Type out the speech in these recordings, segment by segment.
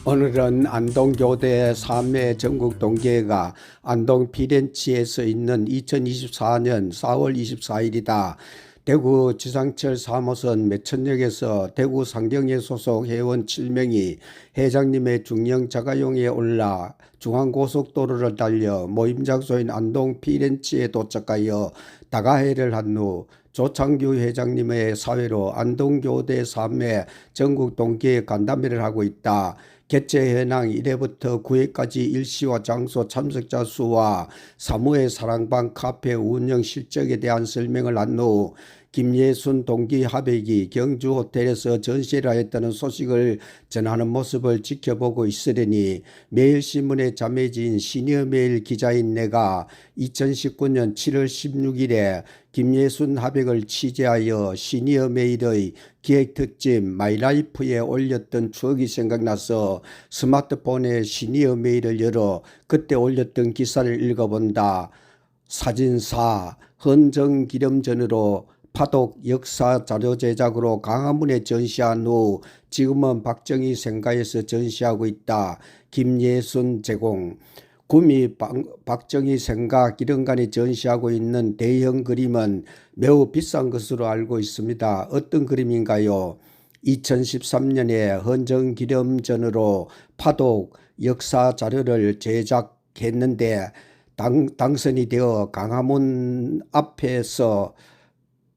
오늘은 안동교대 3회 전국 동계회가 안동 피렌치에서 있는 2024년 4월 24일이다. 대구 지상철 3호선 매천역에서 대구 상경회 소속 회원 7명이 회장님의 중형 자가용에 올라 중앙고속도로를 달려 모임 장소인 안동 피렌치에 도착하여 다가회를 한 후 조창규 회장님의 사회로 안동교대 3회 전국 동계회 간담회를 하고 있다. 개최 현황 1회부터 9회까지 일시와 장소, 참석자 수와 사무회 사랑방 카페 운영 실적에 대한 설명을 한 후 김예순 동기 하백이 경주 호텔에서 전시를 하였다는 소식을 전하는 모습을 지켜보고 있으려니 매일신문에 자매진 시니어메일 기자인 내가 2019년 7월 16일에 김예순 하백을 취재하여 시니어메일의 기획특집 마이라이프에 올렸던 추억이 생각나서 스마트폰에 시니어메일을 열어 그때 올렸던 기사를 읽어본다. 사진사 헌정기념전으로 파독 역사 자료 제작으로 강화문에 전시한 후 지금은 박정희 생가에서 전시하고 있다. 김예순 제공. 구미 박정희 생가 기념관에 전시하고 있는 대형 그림은 매우 비싼 것으로 알고 있습니다. 어떤 그림인가요? 2013년에 헌정기념전으로 파독 역사 자료를 제작했는데 당선이 되어 강화문 앞에서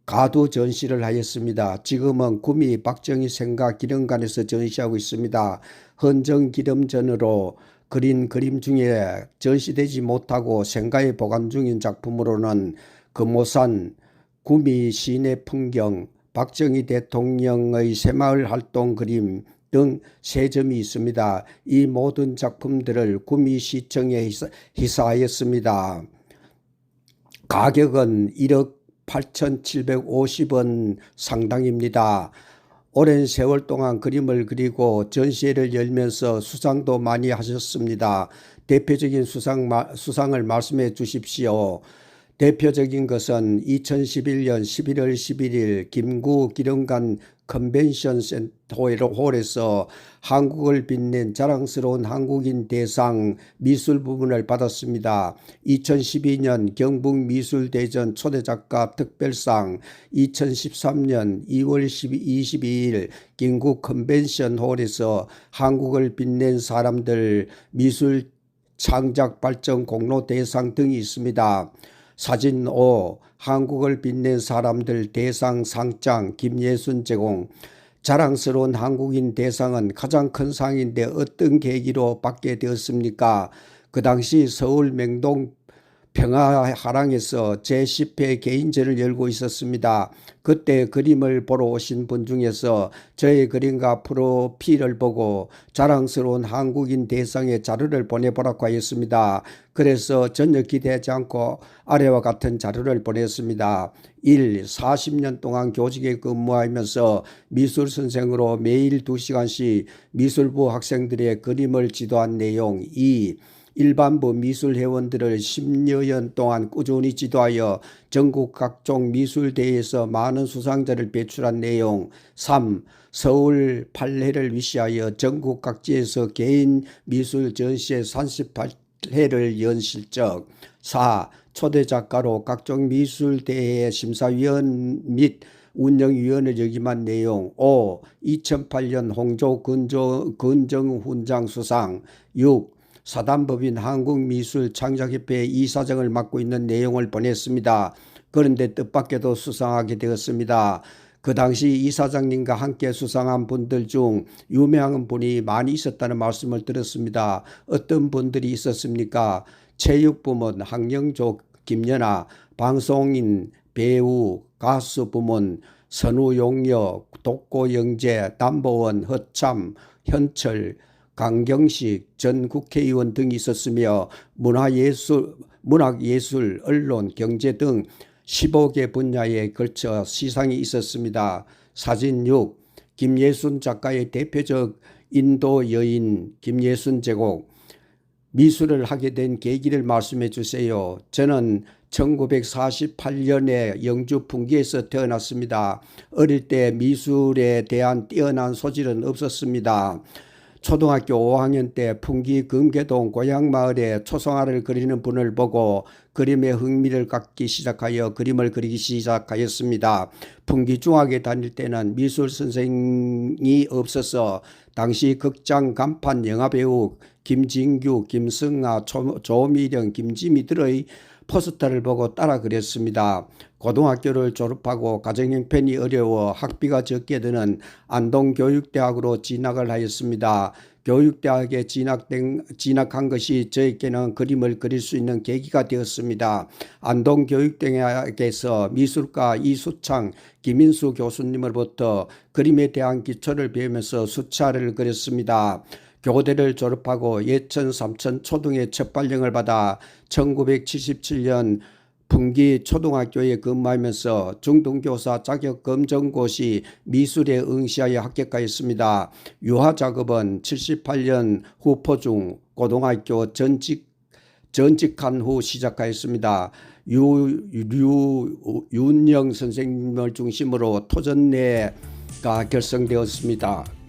가두 전시를 하였습니다. 지금은 구미 박정희 생가 기념관에서 전시하고 있습니다. 헌정기념전으로 그린 그림 중에 전시되지 못하고 생가에 보관 중인 작품으로는 금오산, 구미 시내 풍경, 박정희 대통령의 새마을 활동 그림 등 3점이 있습니다. 이 모든 작품들을 구미시청에 희사하였습니다. 가격은 1억 8,750원 상당입니다. 오랜 세월 동안 그림을 그리고 전시회를 열면서 수상도 많이 하셨습니다. 대표적인 수상을 말씀해 주십시오. 대표적인 것은 2011년 11월 11일 김구 기념관 컨벤션 센터홀에서 한국을 빛낸 자랑스러운 한국인 대상 미술 부문을 받았습니다. 2012년 경북미술대전 초대작가 특별상, 2013년 2월 22일 김구 컨벤션 홀에서 한국을 빛낸 사람들 미술 창작 발전 공로 대상 등이 있습니다. 사진 5. 한국을 빛낸 사람들 대상 상장 김예순 제공. 자랑스러운 한국인 대상은 가장 큰 상인데 어떤 계기로 받게 되었습니까? 그 당시 서울 맹동 평화하랑에서 제10회 개인전을 열고 있었습니다. 그때 그림을 보러 오신 분 중에서 저의 그림과 프로필을 보고 자랑스러운 한국인 대상의 자료를 보내보라고 하였습니다. 그래서 전혀 기대하지 않고 아래와 같은 자료를 보냈습니다. 1. 40년 동안 교직에 근무하면서 미술선생으로 매일 2시간씩 미술부 학생들의 그림을 지도한 내용. 2. 일반부 미술회원들을 10여년 동안 꾸준히 지도하여 전국 각종 미술대회에서 많은 수상자를 배출한 내용. 3. 서울 8회를 위시하여 전국 각지에서 개인 미술 전시회 38회를 연 실적. 4. 초대작가로 각종 미술대회의 심사위원 및 운영위원을 역임한 내용. 5. 2008년 홍조 근정훈장 수상. 6. 사단법인 한국미술창작협회 이사장을 맡고 있는 내용을 보냈습니다. 그런데 뜻밖에도 수상하게 되었습니다. 그 당시 이사장님과 함께 수상한 분들 중 유명한 분이 많이 있었다는 말씀을 들었습니다. 어떤 분들이 있었습니까? 체육부문 황영조, 김연아, 방송인, 배우, 가수 부문, 선우용여, 독고영재, 담보원, 허참, 현철, 강경식 전 국회의원 등이 있었으며 문학예술, 언론, 경제 등 15개 분야에 걸쳐 시상이 있었습니다. 사진 6. 김예순 작가의 대표적 인도 여인 김예순 제공. 미술을 하게 된 계기를 말씀해 주세요. 저는 1948년에 영주 풍기에서 태어났습니다. 어릴 때 미술에 대한 뛰어난 소질은 없었습니다. 초등학교 5학년 때 풍기 금계동 고향마을에 초성화를 그리는 분을 보고 그림에 흥미를 갖기 시작하여 그림을 그리기 시작하였습니다. 풍기 중학에 다닐 때는 미술 선생이 없어서 당시 극장 간판 영화배우 김진규, 김승아, 조미령, 김지미들의 포스터를 보고 따라 그렸습니다. 고등학교를 졸업하고 가정형편이 어려워 학비가 적게 드는 안동교육대학으로 진학을 하였습니다. 교육대학에 진학한 것이 저에게는 그림을 그릴 수 있는 계기가 되었습니다. 안동교육대학에서 미술가 이수창, 김인수 교수님으로부터 그림에 대한 기초를 배우면서 수차례를 그렸습니다. 교대를 졸업하고 예천 삼천 초등에 첫발령을 받아 1977년 풍기 초등학교에 근무하면서 중등교사 자격 검정고시 미술에 응시하여 합격하였습니다. 유화작업은 78년 후포중 고등학교 전직한 후 시작하였습니다. 윤영 선생님을 중심으로 토전내가 결성되었습니다.